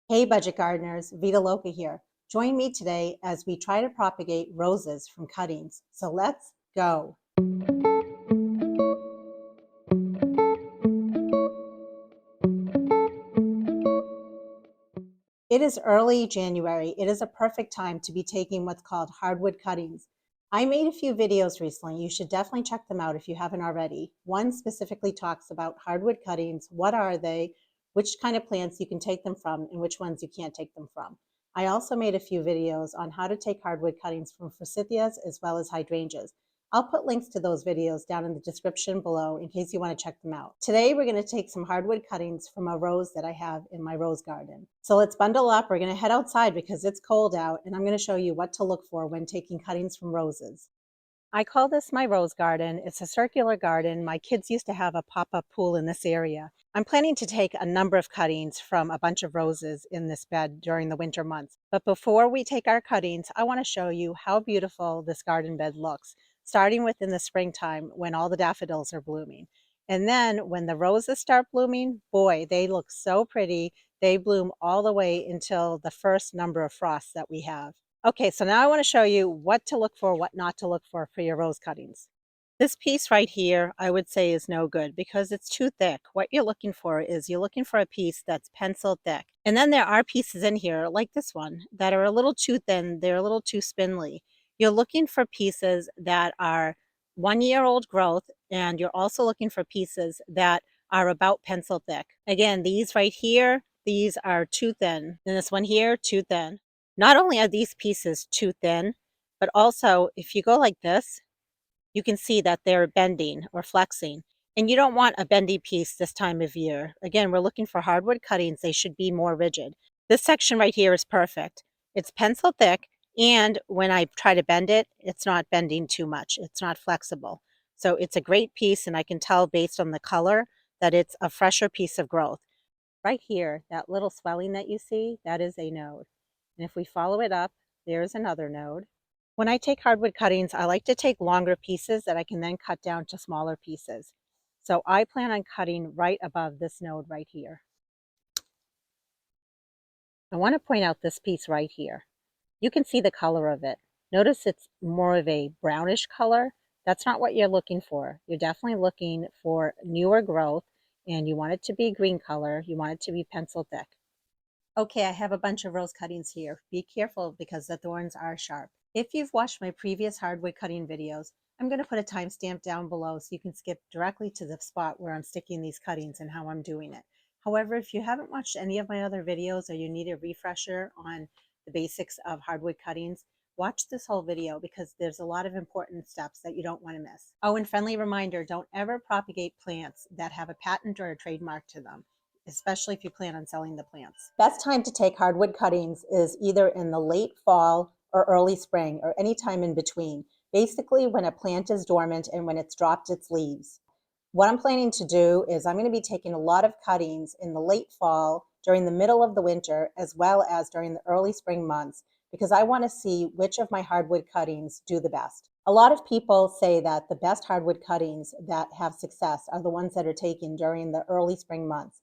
Hey budget gardeners, Vita Loca here. Join me today as we try to propagate roses from cuttings. So let's go. It is early January. It is a perfect time to be taking what's called hardwood cuttings. I made a few videos recently. You should definitely check them out if you haven't already. One specifically talks about hardwood cuttings. What are they? Which kind of plants you can take them from and which ones you can't take them from. I also made a few videos on how to take hardwood cuttings from forsythias as well as hydrangeas. I'll put links to those videos down in the description below in case you want to check them out. Today, we're going to take some hardwood cuttings from a rose that I have in my rose garden. So let's bundle up. We're going to head outside because it's cold out, and I'm going to show you what to look for when taking cuttings from roses. I call this my rose garden. It's a circular garden. My kids used to have a pop-up pool in this area. I'm planning to take a number of cuttings from a bunch of roses in this bed during the winter months. But before we take our cuttings, I want to show you how beautiful this garden bed looks, starting with in the springtime when all the daffodils are blooming. And then when the roses start blooming, boy, they look so pretty. They bloom all the way until the first number of frosts that we have. Okay, so now I want to show you what to look for, what not to look for your rose cuttings. This piece right here, I would say is no good because it's too thick. What you're looking for is you're looking for a piece that's pencil thick. And then there are pieces in here, like this one, that are a little too thin. They're a little too spindly. You're looking for pieces that are 1 year old growth, and you're also looking for pieces that are about pencil thick. Again, these right here, these are too thin. And this one here, too thin. Not only are these pieces too thin, but also if you go like this, you can see that they're bending or flexing. And you don't want a bendy piece this time of year. Again, we're looking for hardwood cuttings. They should be more rigid. This section right here is perfect. It's pencil thick, and when I try to bend it, it's not bending too much. It's not flexible. So it's a great piece, and I can tell based on the color that it's a fresher piece of growth. Right here, that little swelling that you see, that is a node. And if we follow it up, there's another node. When I take hardwood cuttings, I like to take longer pieces that I can then cut down to smaller pieces. So I plan on cutting right above this node right here. I want to point out this piece right here. You can see the color of it. Notice it's more of a brownish color. That's not what you're looking for. You're definitely looking for newer growth, and you want it to be green color. You want it to be pencil thick. Okay, I have a bunch of rose cuttings here. Be careful because the thorns are sharp. If you've watched my previous hardwood cutting videos, I'm going to put a timestamp down below so you can skip directly to the spot where I'm sticking these cuttings and how I'm doing it. However, if you haven't watched any of my other videos or you need a refresher on the basics of hardwood cuttings, watch this whole video because there's a lot of important steps that you don't want to miss. Oh, and friendly reminder, don't ever propagate plants that have a patent or a trademark to them, especially if you plan on selling the plants. Best time to take hardwood cuttings is either in the late fall or early spring or any time in between, basically when a plant is dormant and when it's dropped its leaves. What I'm planning to do is I'm going to be taking a lot of cuttings in the late fall, during the middle of the winter, as well as during the early spring months, because I want to see which of my hardwood cuttings do the best. A lot of people say that the best hardwood cuttings that have success are the ones that are taken during the early spring months.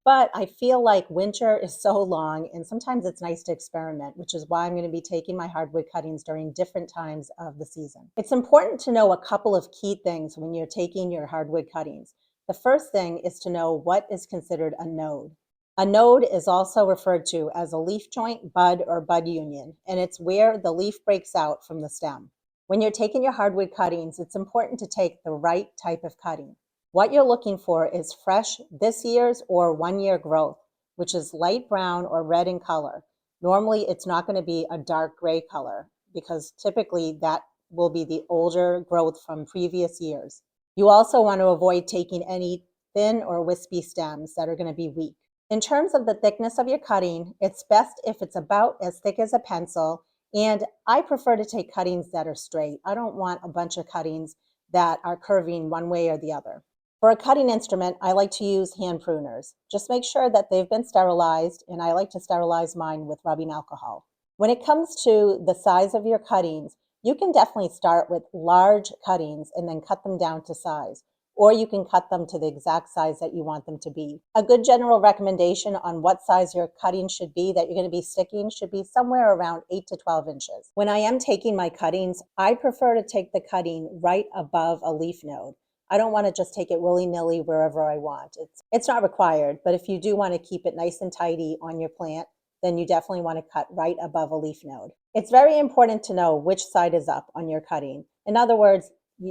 But I feel like winter is so long and sometimes it's nice to experiment, which is why I'm going to be taking my hardwood cuttings during different times of the season. It's important to know a couple of key things when you're taking your hardwood cuttings. The first thing is to know what is considered a node. A node is also referred to as a leaf joint, bud, or bud union, and it's where the leaf breaks out from the stem. When you're taking your hardwood cuttings, it's important to take the right type of cutting. What you're looking for is fresh this year's or 1 year growth, which is light brown or red in color. Normally, it's not going to be a dark gray color because typically that will be the older growth from previous years. You also want to avoid taking any thin or wispy stems that are going to be weak. In terms of the thickness of your cutting, it's best if it's about as thick as a pencil, and I prefer to take cuttings that are straight. I don't want a bunch of cuttings that are curving one way or the other. For a cutting instrument, I like to use hand pruners. Just make sure that they've been sterilized, and I like to sterilize mine with rubbing alcohol. When it comes to the size of your cuttings, you can definitely start with large cuttings and then cut them down to size. or you can cut them to the exact size that you want them to be. A good general recommendation on what size your cutting should be that you're going to be sticking should be somewhere around 8 to 12 inches. When I am taking my cuttings, I prefer to take the cutting right above a leaf node. I don't want to just take it willy-nilly wherever I want. It's not required, but if you do want to keep it nice and tidy on your plant, then you definitely want to cut right above a leaf node. It's very important to know which side is up on your cutting. In other words,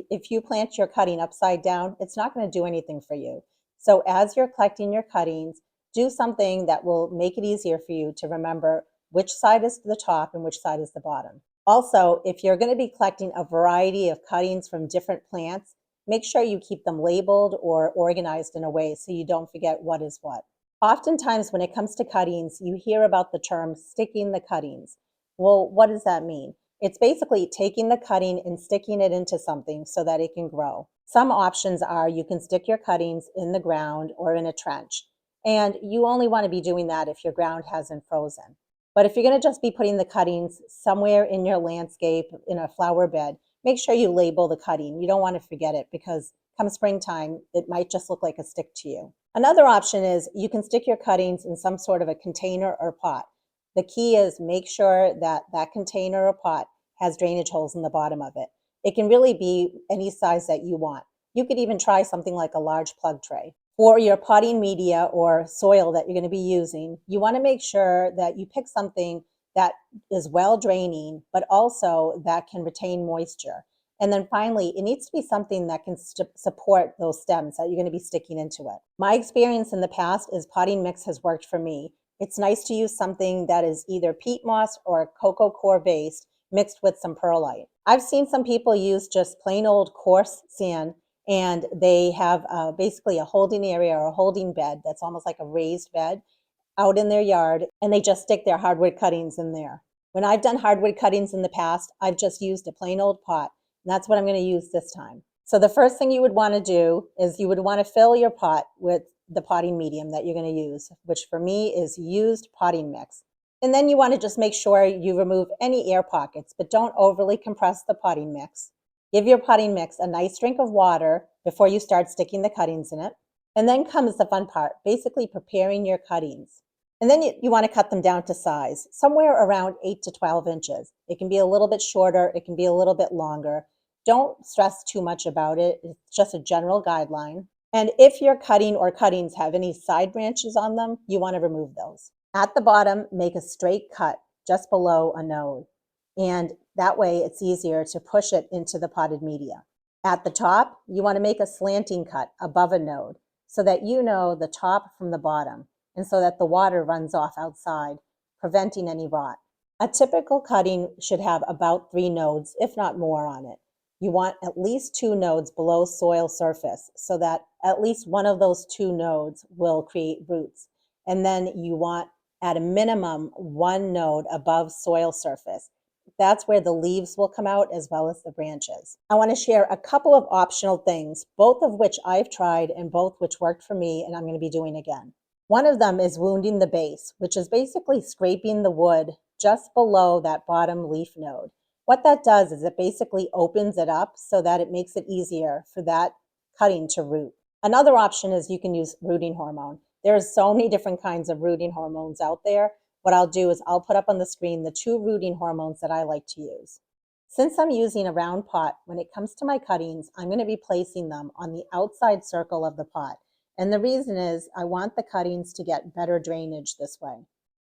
if you plant your cutting upside down, it's not going to do anything for you. So as you're collecting your cuttings, do something that will make it easier for you to remember which side is the top and which side is the bottom. Also, if you're going to be collecting a variety of cuttings from different plants, make sure you keep them labeled or organized in a way so you don't forget what is what. Oftentimes when it comes to cuttings, you hear about the term sticking the cuttings. Well, what does that mean? It's basically taking the cutting and sticking it into something so that it can grow. Some options are you can stick your cuttings in the ground or in a trench. And you only want to be doing that if your ground hasn't frozen. But if you're going to just be putting the cuttings somewhere in your landscape, in a flower bed, make sure you label the cutting. You don't want to forget it because come springtime, it might just look like a stick to you. Another option is you can stick your cuttings in some sort of a container or pot. The key is make sure that that container or pot has drainage holes in the bottom of it. It can really be any size that you want. You could even try something like a large plug tray. For your potting media or soil that you're going to be using, you want to make sure that you pick something that is well draining, but also that can retain moisture. And then finally, it needs to be something that can support those stems that you're going to be sticking into it. My experience in the past is potting mix has worked for me. It's nice to use something that is either peat moss or cocoa coir based mixed with some perlite. I've seen some people use just plain old coarse sand and they have basically a holding area or a holding bed that's almost like a raised bed out in their yard, and they just stick their hardwood cuttings in there. When I've done hardwood cuttings in the past, I've just used a plain old pot, and that's what I'm going to use this time. So the first thing you would want to do is you would want to fill your pot with the potting medium that you're going to use, which for me is used potting mix. And then you want to just make sure you remove any air pockets, but don't overly compress the potting mix. Give your potting mix a nice drink of water before you start sticking the cuttings in it. And then comes the fun part, basically preparing your cuttings. And then you want to cut them down to size, somewhere around 8 to 12 inches. It can be a little bit shorter, it can be a little bit longer. Don't stress too much about it. It's just a general guideline. And if your cutting or cuttings have any side branches on them, you want to remove those. At the bottom, make a straight cut just below a node. And that way it's easier to push it into the potted media. At the top, you want to make a slanting cut above a node so that you know the top from the bottom and so that the water runs off outside, preventing any rot. A typical cutting should have about 3 nodes, if not more, on it. You want at least 2 nodes below soil surface so that at least one of those 2 nodes will create roots. And then you want at a minimum 1 node above soil surface. That's where the leaves will come out as well as the branches. I want to share a couple of optional things, both of which I've tried and both which worked for me and I'm going to be doing again. One of them is wounding the base, which is basically scraping the wood just below that bottom leaf node. What that does is it basically opens it up so that it makes it easier for that cutting to root. Another option is you can use rooting hormone. There's so many different kinds of rooting hormones out there. What I'll do is I'll put up on the screen the 2 rooting hormones that I like to use. Since I'm using a round pot, when it comes to my cuttings, I'm going to be placing them on the outside circle of the pot. And the reason is I want the cuttings to get better drainage this way.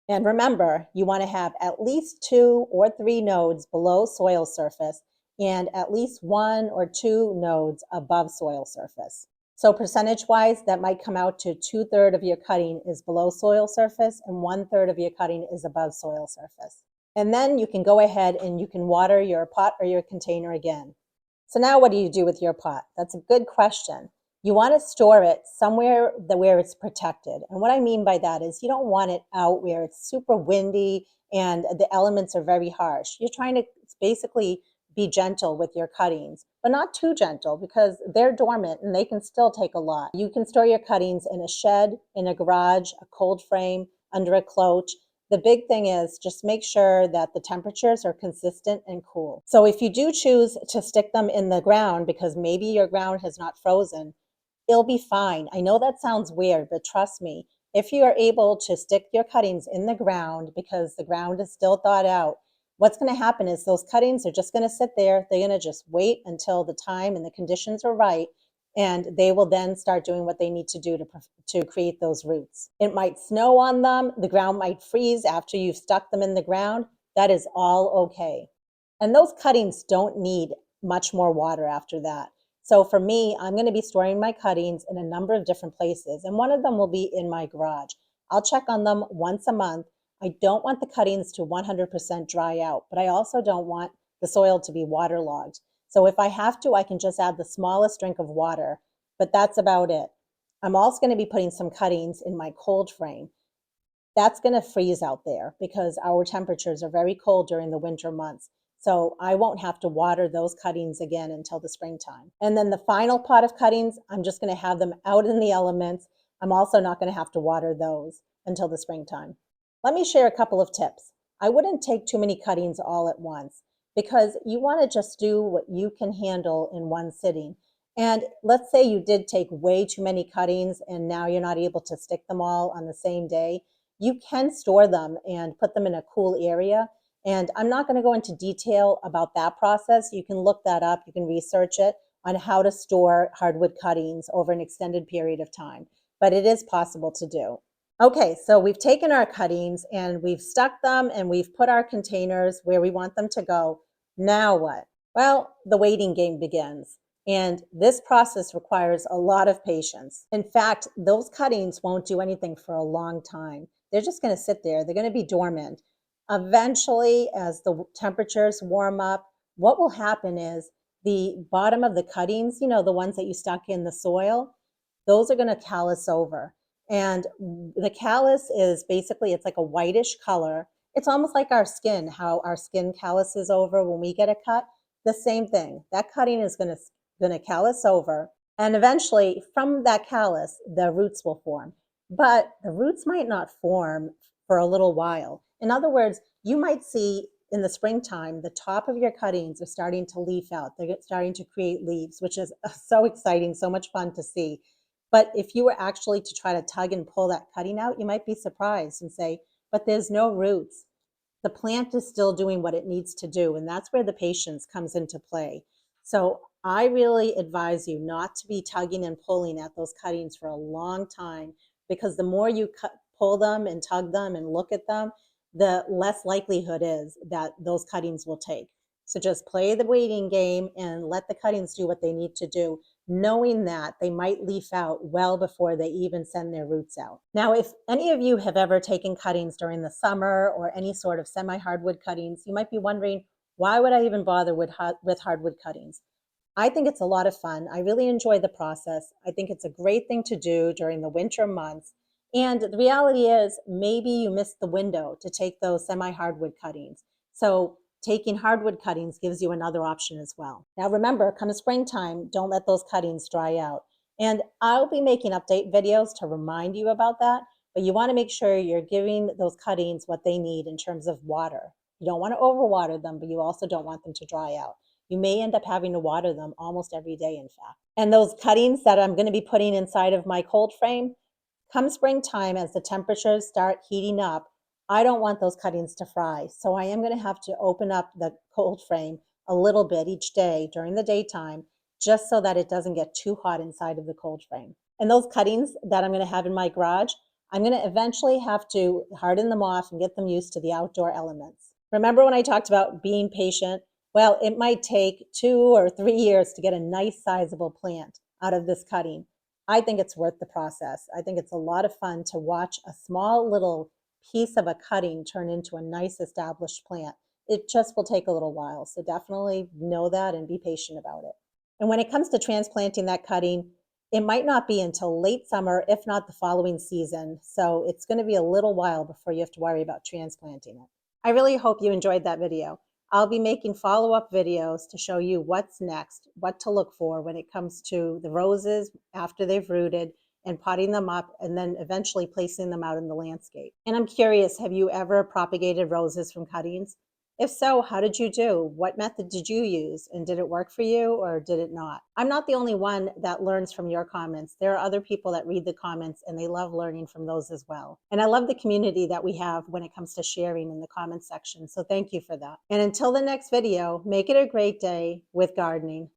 And remember, you want to have at least 2 or 3 nodes below soil surface and at least 1 or 2 nodes above soil surface. So percentage-wise, that might come out to 2/3 of your cutting is below soil surface and 1/3 of your cutting is above soil surface. And then you can go ahead and you can water your pot or your container again. So now what do you do with your pot? That's a good question. You want to store it somewhere where it's protected. And what I mean by that is you don't want it out where it's super windy and the elements are very harsh. You're trying to basically be gentle with your cuttings, but not too gentle because they're dormant and they can still take a lot. You can store your cuttings in a shed, in a garage, a cold frame, under a cloche. The big thing is just make sure that the temperatures are consistent and cool. So if you do choose to stick them in the ground because maybe your ground has not frozen, It'll be fine. I know that sounds weird, but trust me, if you are able to stick your cuttings in the ground because the ground is still thawed out, what's going to happen is those cuttings are just going to sit there. They're going to just wait until the time and the conditions are right, and they will then start doing what they need to do to create those roots. It might snow on them. The ground might freeze after you've stuck them in the ground. That is all okay. And those cuttings don't need much more water after that. So for me, I'm going to be storing my cuttings in a number of different places, and one of them will be in my garage. I'll check on them once a month. I don't want the cuttings to 100% dry out, but I also don't want the soil to be waterlogged. So if I have to, I can just add the smallest drink of water, but that's about it. I'm also going to be putting some cuttings in my cold frame. That's going to freeze out there because our temperatures are very cold during the winter months. So I won't have to water those cuttings again until the springtime. And then the final pot of cuttings, I'm just going to have them out in the elements. I'm also not going to have to water those until the springtime. Let me share a couple of tips. I wouldn't take too many cuttings all at once because you want to just do what you can handle in one sitting. And let's say you did take way too many cuttings and now you're not able to stick them all on the same day. You can store them and put them in a cool area. And I'm not going to go into detail about that process. You can look that up. You can research it on how to store hardwood cuttings over an extended period of time. But it is possible to do. Okay, so we've taken our cuttings and we've stuck them and we've put our containers where we want them to go. Now what? Well, the waiting game begins. And this process requires a lot of patience. In fact, those cuttings won't do anything for a long time. They're just going to sit there. They're going to be dormant. Eventually, as the temperatures warm up, what will happen is the bottom of the cuttings, the ones that you stuck in the soil, those are going to callus over. And the callus is basically, it's like a whitish color. It's almost like our skin, how our skin calluses over when we get a cut. The same thing. That cutting is going to callus over. And eventually, from that callus, the roots will form. But the roots might not form for a little while. In other words, you might see in the springtime, the top of your cuttings are starting to leaf out. They're starting to create leaves, which is so exciting, so much fun to see. But if you were actually to try to tug and pull that cutting out, you might be surprised and say, but there's no roots. The plant is still doing what it needs to do. And that's where the patience comes into play. So I really advise you not to be tugging and pulling at those cuttings for a long time, because the more you pull them and tug them and look at them, the less likelihood is that those cuttings will take. So just play the waiting game and let the cuttings do what they need to do, knowing that they might leaf out well before they even send their roots out. Now, if any of you have ever taken cuttings during the summer or any sort of semi-hardwood cuttings, you might be wondering, why would I even bother with hardwood cuttings? I think it's a lot of fun. I really enjoy the process. I think it's a great thing to do during the winter months. And the reality is, maybe you missed the window to take those semi-hardwood cuttings. So taking hardwood cuttings gives you another option as well. Now remember, come springtime, don't let those cuttings dry out. And I'll be making update videos to remind you about that, but you want to make sure you're giving those cuttings what they need in terms of water. You don't want to overwater them, but you also don't want them to dry out. You may end up having to water them almost every day, in fact. And those cuttings that I'm going to be putting inside of my cold frame, come springtime, as the temperatures start heating up, I don't want those cuttings to fry. So I am going to have to open up the cold frame a little bit each day during the daytime, just so that it doesn't get too hot inside of the cold frame. And those cuttings that I'm going to have in my garage, I'm going to eventually have to harden them off and get them used to the outdoor elements. Remember when I talked about being patient? Well, it might take 2 or 3 years to get a nice sizable plant out of this cutting. I think it's worth the process. I think it's a lot of fun to watch a small little piece of a cutting turn into a nice established plant. It just will take a little while. So definitely know that and be patient about it. And when it comes to transplanting that cutting, it might not be until late summer, if not the following season. So it's going to be a little while before you have to worry about transplanting it. I really hope you enjoyed that video. I'll be making follow-up videos to show you what's next, what to look for when it comes to the roses after they've rooted, and potting them up, and then eventually placing them out in the landscape. And I'm curious, have you ever propagated roses from cuttings? If so, how did you do? What method did you use? And did it work for you or did it not? I'm not the only one that learns from your comments. There are other people that read the comments and they love learning from those as well. And I love the community that we have when it comes to sharing in the comments section. So thank you for that. And until the next video, make it a great day with gardening.